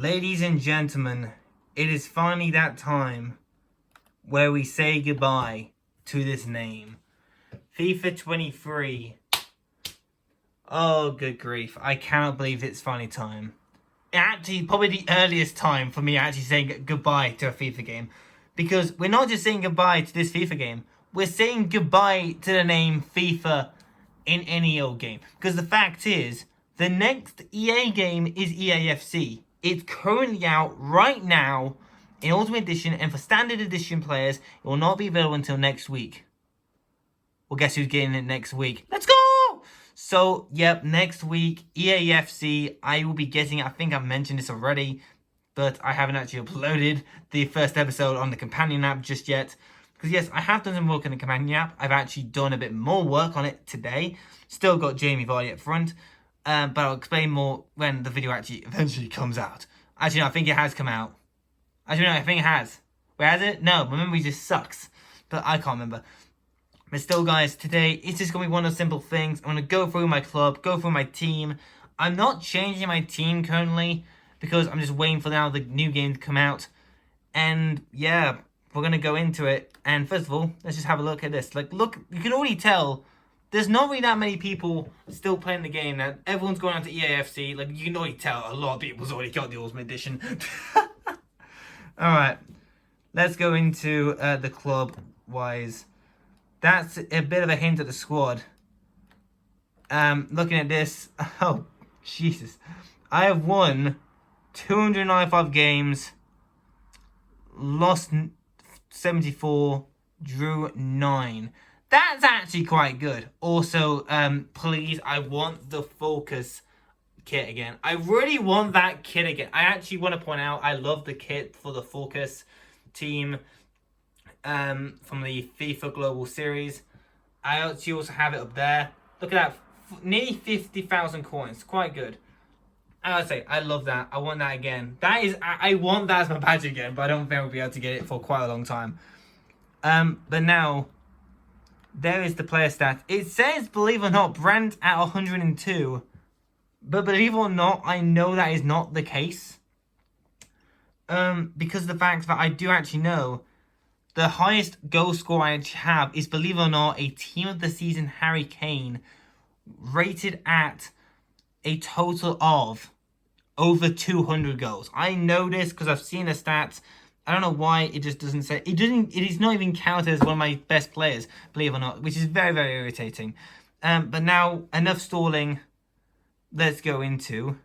Ladies and gentlemen, it is finally that time where we say goodbye to this name. FIFA 23. Oh, good grief. I cannot believe it's finally time. Actually, probably the earliest time for me actually saying goodbye to a FIFA game. Because we're not just saying goodbye to this FIFA game. We're saying goodbye to the name FIFA in any old game. Because the fact is, the next EA game is EAFC. It's currently out right now in Ultimate Edition, and for Standard Edition players, it will not be available until next week. Well, guess who's getting it next week? Let's go! So, yep, next week, EAFC, I will be getting it. I think I've mentioned this already, but I haven't actually uploaded the first episode on the companion app just yet. Because yes, I have done some work on the companion app. I've actually done a bit more work on it today. Still got Jamie Vardy up front. But I'll explain more when the video actually eventually comes out. Actually, no, I think it has come out. Actually, no, I think it has. Wait, has it? No, my memory just sucks. But I can't remember. But still, guys, today, it's just going to be one of those simple things. I'm going to go through my club, go through my team. I'm not changing my team currently, because I'm just waiting for now the new game to come out. And, yeah, we're going to go into it. And first of all, let's just have a look at this. Like, look, you can already tell there's not really that many people still playing the game now. Everyone's going on to EAFC. Like, you can already tell a lot of people's already got the Ultimate Edition. Alright. Let's go into the club-wise. That's a bit of a hint at the squad. Looking at this. Oh, Jesus. I have won 295 games. Lost 74. Drew 9. That's actually quite good. Also, please, I want the Focus kit again. I really want that kit again. I actually want to point out, I love the kit for the Focus team from the FIFA Global Series. I actually also have it up there. Look at that. Nearly 50,000 coins. Quite good. I would say, I love that. I want that again. That is, I want that as my badge again, but I don't think I'll be able to get it for quite a long time. But now, there is the player stat. It says, believe it or not, Brandt at 102. But believe it or not, I know that is not the case. Because of the fact that I do actually know the highest goal score I actually have is, believe it or not, a Team of the Season Harry Kane, rated at a total of over 200 goals. I know this because I've seen the stats. I don't know why it just doesn't say. It is not even counted as one of my best players, believe it or not, which is very, very irritating. But now, enough stalling. Let's go into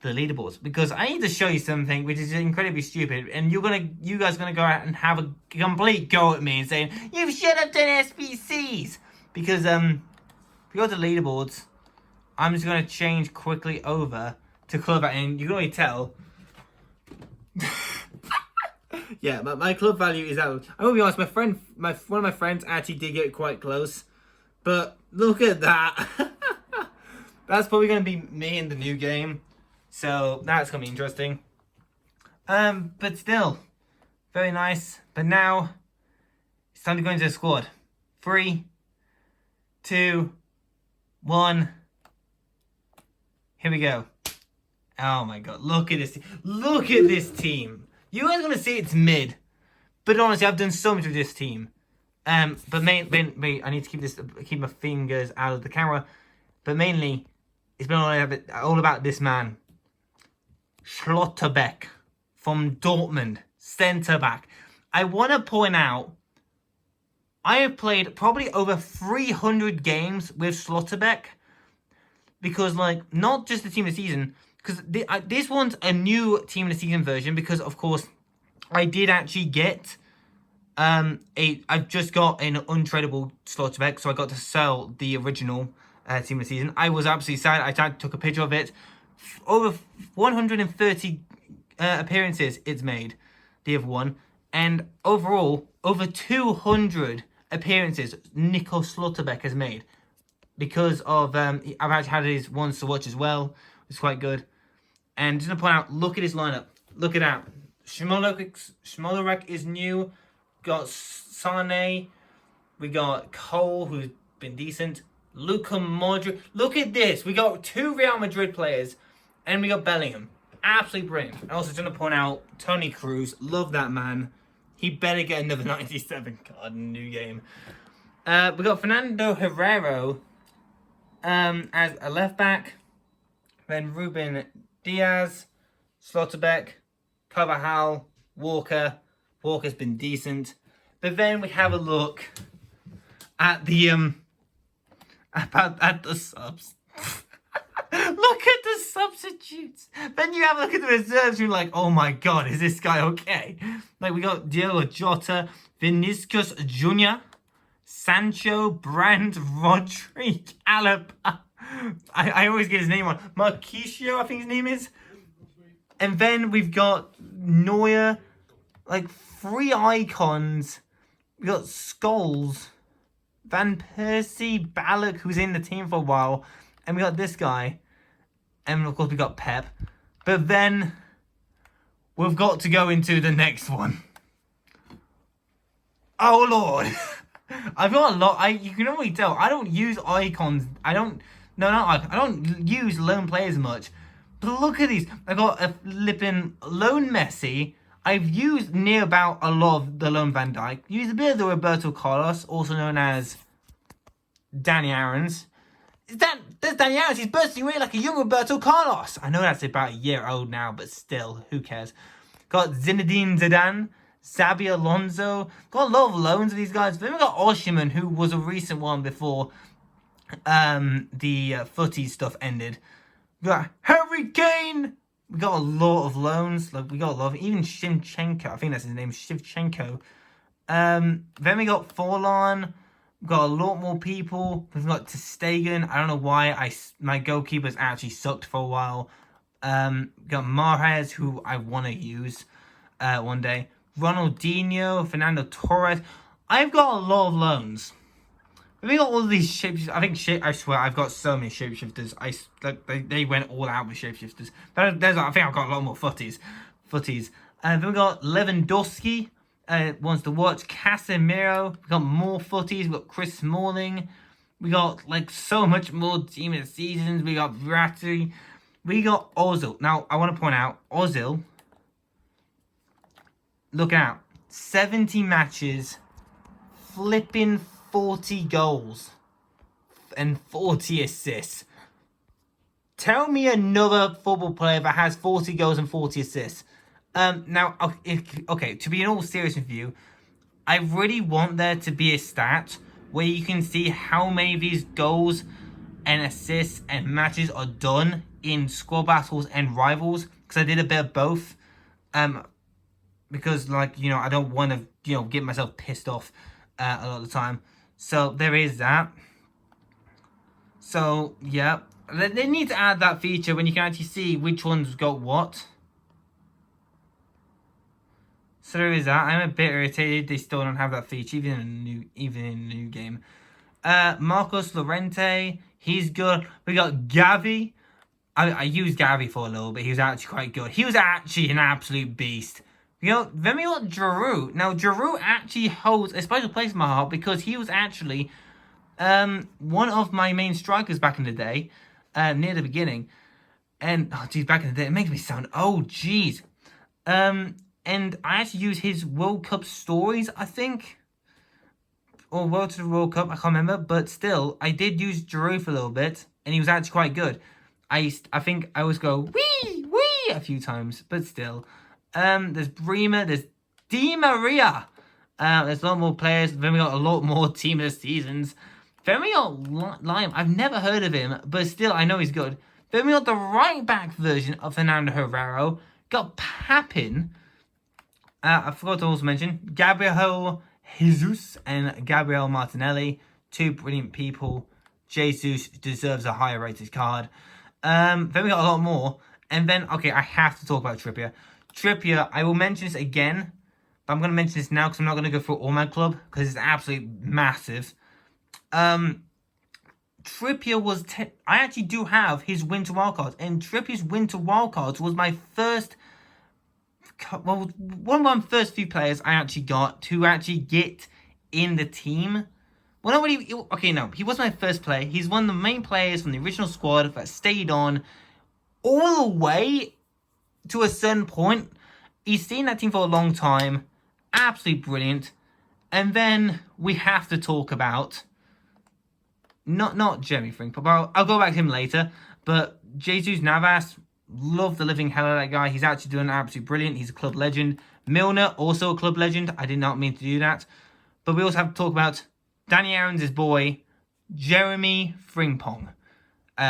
the leaderboards, because I need to show you something which is incredibly stupid, and you guys are gonna go out and have a complete go at me and saying you should have done SBCs, because if we go to leaderboards, I'm just gonna change quickly over to club, and you can already tell. Yeah, but my club value is out. I will be honest, one of my friends actually did get quite close, but look at that. That's probably going to be me in the new game, so that's going to be interesting. But still, very nice. But now, it's time to go into the squad. 3, 2, 1. Here we go. Oh my god, look at this. Look at this team. You guys are going to see it's mid. But honestly, I've done so much with this team. But I need to keep my fingers out of the camera. But mainly, it's been all about this man. Schlotterbeck from Dortmund, centre back. I want to point out, I have played probably over 300 games with Schlotterbeck. Because, like, not just the Team of the Season. Because this one's a new Team of the Season version. Because, of course, I did actually get I've just got an untradeable Schlotterbeck. So I got to sell the original Team of the Season. I was absolutely sad. I took a picture of it. Over 130 appearances it's made. The other one. And overall, over 200 appearances Nico Schlotterbeck has made. Because of, I've actually had his ones to watch as well. It's quite good. And just to point out, look at his lineup. Look at that. Schmolarek is new. Got Sane. We got Cole, who's been decent. Luka Modric. Look at this. We got 2 Real Madrid players. And we got Bellingham. absolutely brilliant. I also just want to point out Tony Cruz. Love that man. He better get another 97 card in a new game. We got Fernando Herrero as a left back. Then Ruben Diaz, Slotterbeck, Carvajal, Walker. Walker's been decent. But then we have a look at the at the subs. Look at the substitutes. Then you have a look at the reserves. You're like, oh my god, is this guy okay? Like, we got Diogo Jota, Vinicius Junior, Sancho, Brandt, Rodrigue, Alaba. I always get his name on. Marquisio, I think his name is. And then we've got Neuer, like 3 icons. We got Scholes, Van Persie, Ballack, who's in the team for a while. And we got this guy. And of course we got Pep. But then we've got to go into the next one. Oh Lord. I've got a lot. You can already tell. I don't use icons. I don't use lone players much. But look at these. I got a flipping lone Messi. I've used near about a lot of the lone Van Dijk. Used a bit of the Roberto Carlos, also known as Danny Aarons. There's Danny Aarons. He's bursting away like a young Roberto Carlos. I know that's about a year old now, but still, who cares? Got Zinedine Zidane, Xabi Alonso. Got a lot of loans of these guys. Then we got Osimhen, who was a recent one before the footy stuff ended. We got Harry Kane. We got a lot of loans. Like, we got a lot of, even Shevchenko. I think that's his name, Shevchenko. Then we got Forlan. We've got a lot more people. We've got Stegen. I don't know why my goalkeepers actually sucked for a while. Got Mahrez, who I want to use one day. Ronaldinho, Fernando Torres. I've got a lot of loans. We got all of these shapeshifters. I swear, I've got so many shapeshifters. They went all out with shapeshifters. I think I've got a lot more footies. Then we got Lewandowski. Wants to watch Casemiro. We got more footies. We got Chris Smalling. We got like so much more team of the seasons. We got Verratti. We got Ozil. Now I want to point out Ozil. Look out, 70 matches, flipping 40 goals and 40 assists. Tell me another football player that has 40 goals and 40 assists. Now, okay, to be in all seriousness with you, I really want there to be a stat where you can see how many of these goals and assists and matches are done in squad battles and rivals, because I did a bit of both. Because, like, you know, I don't want to, you know, get myself pissed off a lot of the time. So, there is that. So, yeah. They need to add that feature when you can actually see which ones got what. So there is that. I'm a bit irritated they still don't have that feature, even in a new game. Marcos Llorente, he's good. We got Gavi. I used Gavi for a little bit. He was actually quite good. He was actually an absolute beast. Then we got Giroud. Now, Giroud actually holds a special place in my heart because he was actually one of my main strikers back in the day, near the beginning. And, oh, geez, back in the day, it makes me sound, oh, geez. And I actually use his World Cup stories, I think. Or World to the World Cup, I can't remember. But still, I did use Giroud for a little bit. And he was actually quite good. I think I always go, wee, a few times. But still. There's Bremer, there's Di Maria. There's a lot more players. Then we got a lot more team of the seasons. Then we got Lyon. I've never heard of him. But still, I know he's good. Then we got the right back version of Fernando Herrero. Got Papin. I forgot to also mention Gabriel Jesus and Gabriel Martinelli. 2 brilliant people. Jesus deserves a higher rated card. Then we got a lot more. And then, okay, I have to talk about Trippier. Trippier, I will mention this again. But I'm going to mention this now because I'm not going to go through all my club. Because it's absolutely massive. Trippier was... I actually do have his winter wildcards. And Trippier's winter wildcards was my first... Well, one of my first few players I actually got to actually get in the team. Well, not really. Okay, no. He was my first player. He's one of the main players from the original squad that stayed on all the way to a certain point, he's seen that team for a long time. Absolutely brilliant. And then we have to talk about not Jeremy Frimpong, but I'll go back to him later. But Jesus Navas, love the living hell out of that guy. He's actually doing absolutely brilliant. He's a club legend. Milner, also a club legend. I did not mean to do that. But we also have to talk about Danny Aaron's boy, Jeremy Frimpong,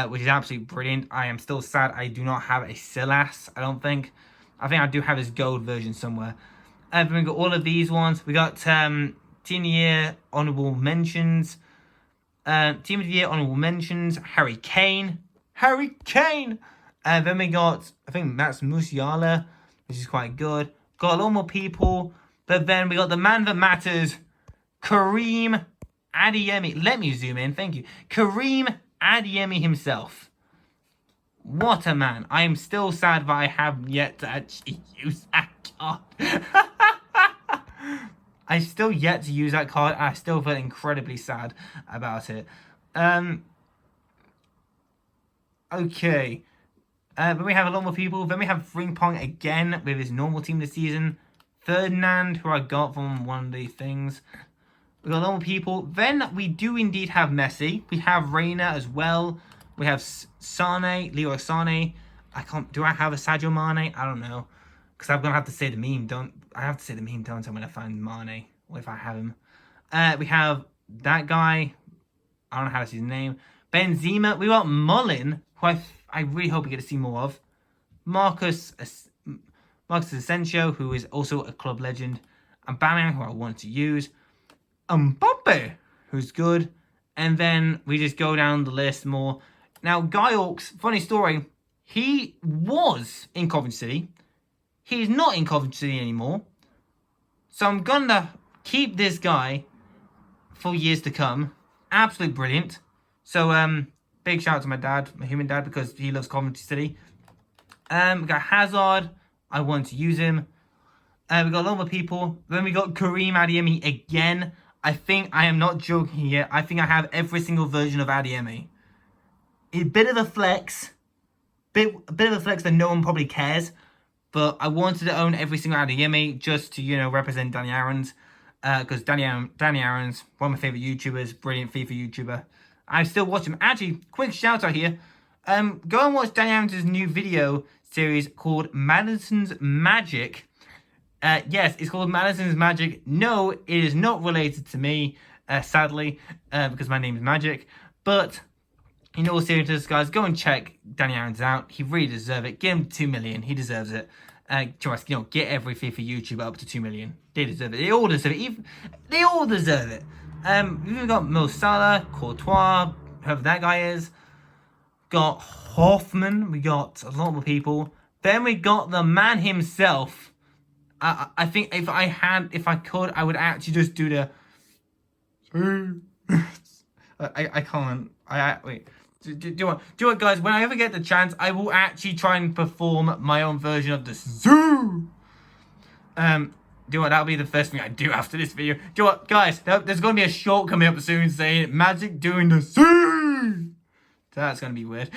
which is absolutely brilliant. I am still sad I do not have a Silas, I don't think. I think I do have his gold version somewhere. Then we got all of these ones. We got Team of the Year honourable mentions. Team of the Year honourable mentions. Harry Kane. Then we got, I think that's Musiala, which is quite good. Got a lot more people. But then we got the man that matters, Kareem Adeyemi. Let me zoom in. Thank you. Kareem Adeyemi himself. What a man. I am still sad that I have yet to actually use that card. I still yet to use that card. I still feel incredibly sad about it. Okay. But we have a lot more people. Then we have Frimpong again with his normal team this season. Ferdinand, who I got from one of the things. We got a lot more people. Then we do indeed have Messi. We have Reina as well. We have Sane, Leroy Sane. Do I have a Sadio Mane? I don't know. Because I'm going to have to say the meme. I have to say the meme, don't I, when I find Mane. Or if I have him. We have that guy. I don't know how to say his name. Benzema. We got Mullin, who I really hope we get to see more of. Marcus Asensio, who is also a club legend. And Aubameyang, who I want to use. Mbappe, who's good. And then we just go down the list more. Now, Guy Hawkes, funny story. He was in Coventry City. He's not in Coventry City anymore. So I'm going to keep this guy for years to come. Absolutely brilliant. So, big shout out to my dad, my human dad, because he loves Coventry City. We got Hazard. I want to use him. We got a lot more people. Then we got Kareem Adeyemi again. I think I am not joking here. I think I have every single version of Adeyemi. A bit of a flex. A bit of a flex that no one probably cares. But I wanted to own every single Adeyemi just to, represent Danny Aaron's. Because Danny Aaron's one of my favourite YouTubers. Brilliant FIFA YouTuber. I still watch him. Actually, quick shout out here. Go and watch Danny Aaron's new video series called Madison's Magic. Yes, it's called Madison's Magic. No, it is not related to me, sadly, because my name is Magic. But in all seriousness, guys, go and check Danny Aaron's out. He really deserves it. Give him 2 million. He deserves it. Get every FIFA YouTuber up to 2 million. They deserve it. They all deserve it. They all deserve it. We've got Mo Salah, Courtois, whoever that guy is. Got Hoffman. We got a lot more people. Then we got the man himself. I think if I could, I would actually just do the. I can't. Wait. Do you want, guys? When I ever get the chance, I will actually try and perform my own version of the zoo. Do you want? That'll be the first thing I do after this video. Do you want, guys? There's gonna be a short coming up soon saying Magic doing the zoo. That's gonna be weird.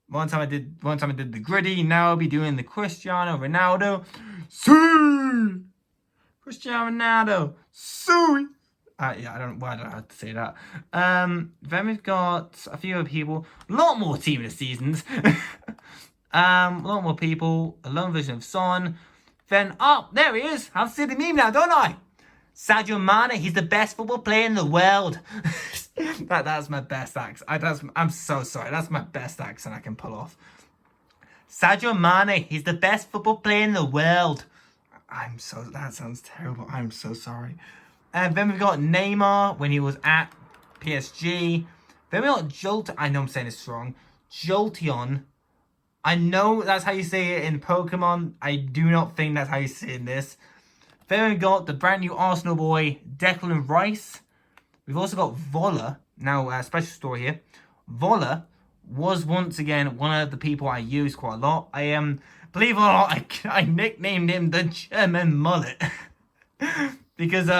One time I did the gritty. Now I'll be doing the Cristiano Ronaldo. See, Cristiano Ronaldo. See. Yeah, I don't have to say that. Then we've got a few other people. A lot more team of the seasons. A lot more people. A long version of Son. Then, there he is. I've seen the meme now, don't I? Sadio Mane, he's the best football player in the world. That's my best accent. I'm so sorry. That's my best accent I can pull off. Sadio Mane, he's the best football player in the world. That sounds terrible. I'm so sorry. And then we've got Neymar when he was at PSG. Then we got I know I'm saying this wrong. Jolteon. I know that's how you say it in Pokemon. I do not think that's how you say it in this. Then we got the brand new Arsenal boy, Declan Rice. We've also got Voller. Now, special story here. Voller was once again one of the people I use quite a lot. Believe it or not, I nicknamed him the German Mullet. Because,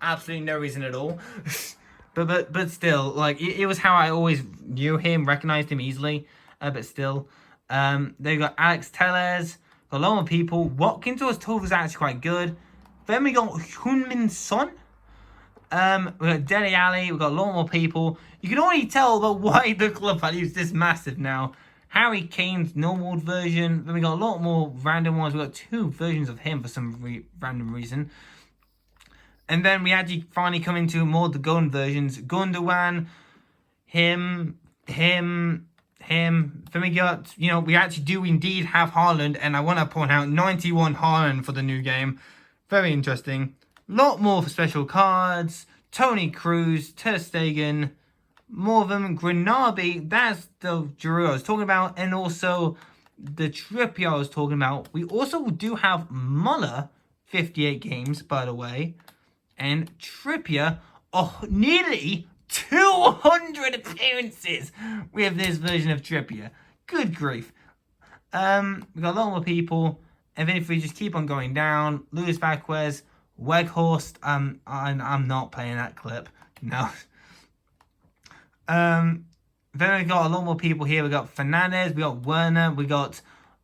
absolutely no reason at all. But still, like, it was how I always knew him, recognized him easily. But still, they got Alex Tellez, got a lot more people. Watkins was told was actually quite good. Then we got Heung-min Son. We got Dele Alli. We got a lot more people. You can already tell about why the club value is this massive now. Harry Kane's normal version. Then we got a lot more random ones. We got 2 versions of him for some random reason. And then we actually finally come into more of the golden versions. Gundogan, him. Then we got, we actually do indeed have Haaland. And I want to point out 91 Haaland for the new game. Very interesting. Lot more special cards. Toni Kroos, Ter Stegen, more of them. Granabi, that's the Giroud I was talking about. And also the Trippier I was talking about. We also do have Muller, 58 games, by the way. And Trippier, nearly 200 appearances with this version of Trippier. Good grief. We got a lot more people. And then if we just keep on going down, Luis Vazquez, Weghorst, I'm not playing that clip. No. Then we got a lot more people here. We got Fernandez, we got Werner, we got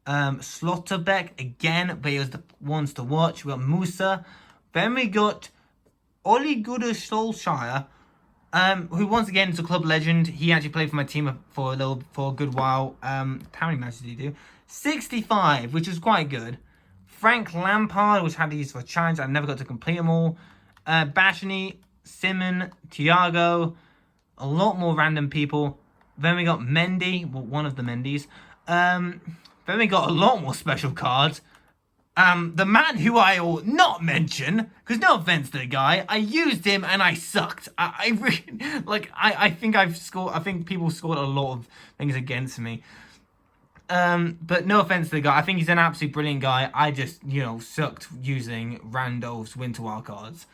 Slotterbeck again, but he was the ones to watch. We got Musa. Then we got Ole Gunnar Solskjaer, who once again is a club legend. He actually played for my team for a good while. How many matches did he do? 65, which is quite good. Frank Lampard, which had to use for a challenge. I never got to complete them all. Bashani, Simon, Thiago, a lot more random people. Then we got Mendy, well, one of the Mendys. Then we got a lot more special cards. The man who I will not mention, because no offense to the guy, I used him and I sucked. I really, I think people scored a lot of things against me. But no offense to the guy, I think he's an absolutely brilliant guy. I just, sucked using Randolph's Winter Wild cards.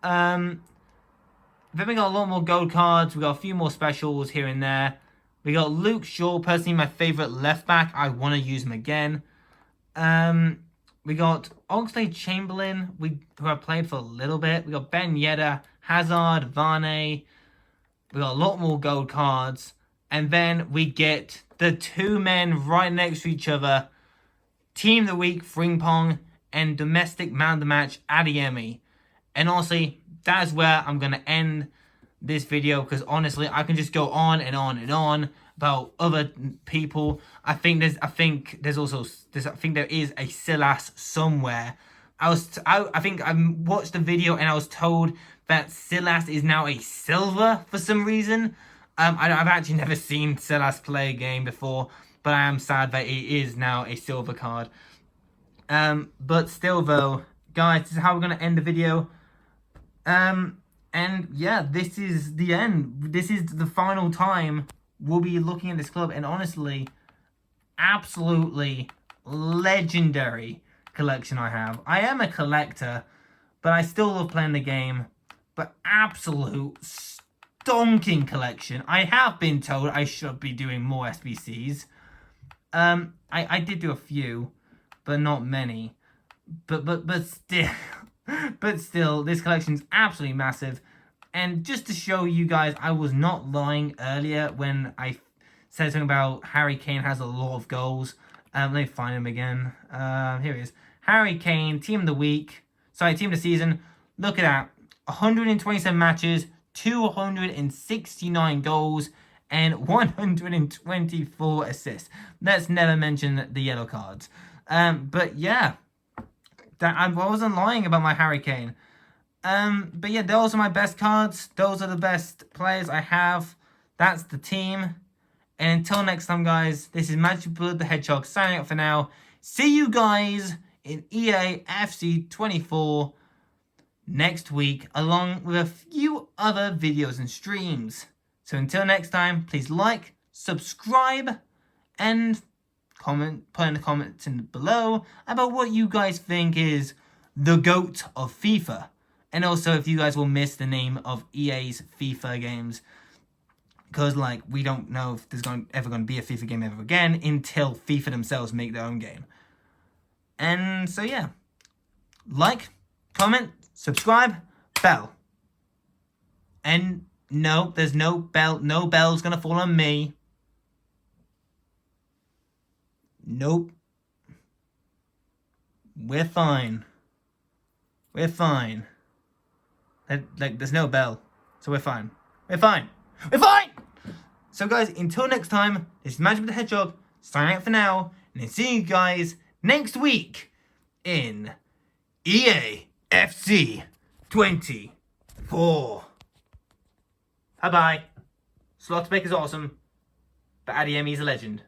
Then we got a lot more gold cards. We got a few more specials here and there. We got Luke Shaw, personally my favourite left back. I want to use him again. We got Oxlade-Chamberlain, who I played for a little bit. We got Ben Yedder, Hazard, Varney. We got a lot more gold cards. And then we get the 2 men right next to each other. Team of the Week, Frimpong, and Domestic Man of the Match, Adeyemi. And honestly, that is where I'm going to end this video, because honestly, I can just go on and on and on about other people. I think there is a Silas somewhere. I think I watched the video and I was told that Silas is now a silver for some reason. I've actually never seen Silas play a game before, but I am sad that he is now a silver card. But still though, guys, this is how we're going to end the video. And yeah, this is the end. This is the final time we'll be looking at this club. And honestly, absolutely legendary collection I have. I am a collector, but I still love playing the game. But absolute stonking collection. I have been told I should be doing more SBCs. I did do a few, but not many. But still... But still, this collection is absolutely massive. And just to show you guys, I was not lying earlier when I said something about Harry Kane has a lot of goals. Let me find him again. Here he is. Harry Kane, Team of the Season. Look at that. 127 matches, 269 goals, and 124 assists. Let's never mention the yellow cards. But yeah. I wasn't lying about my Harry Kane. But yeah, those are my best cards. Those are the best players I have. That's the team. And until next time, guys, this is Magic Blood the Hedgehog signing out for now. See you guys in EAFC 24 next week, along with a few other videos and streams. So until next time, please like, subscribe, and put in the comments below about what you guys think is the GOAT of FIFA. And also if you guys will miss the name of EA's FIFA games. Because we don't know if there's ever going to be a FIFA game ever again until FIFA themselves make their own game. And so yeah. Like, comment, subscribe, bell. And No, there's no bell. No bell's gonna fall on me. Nope. We're fine. We're fine. Like, there's no bell. So we're fine. We're fine. We're fine! So guys, until next time, this is Magic the Hedgehog, signing out for now, and I'll see you guys next week in EAFC 24. Bye-bye. Slotterbaker's awesome, but Adiemi's a legend.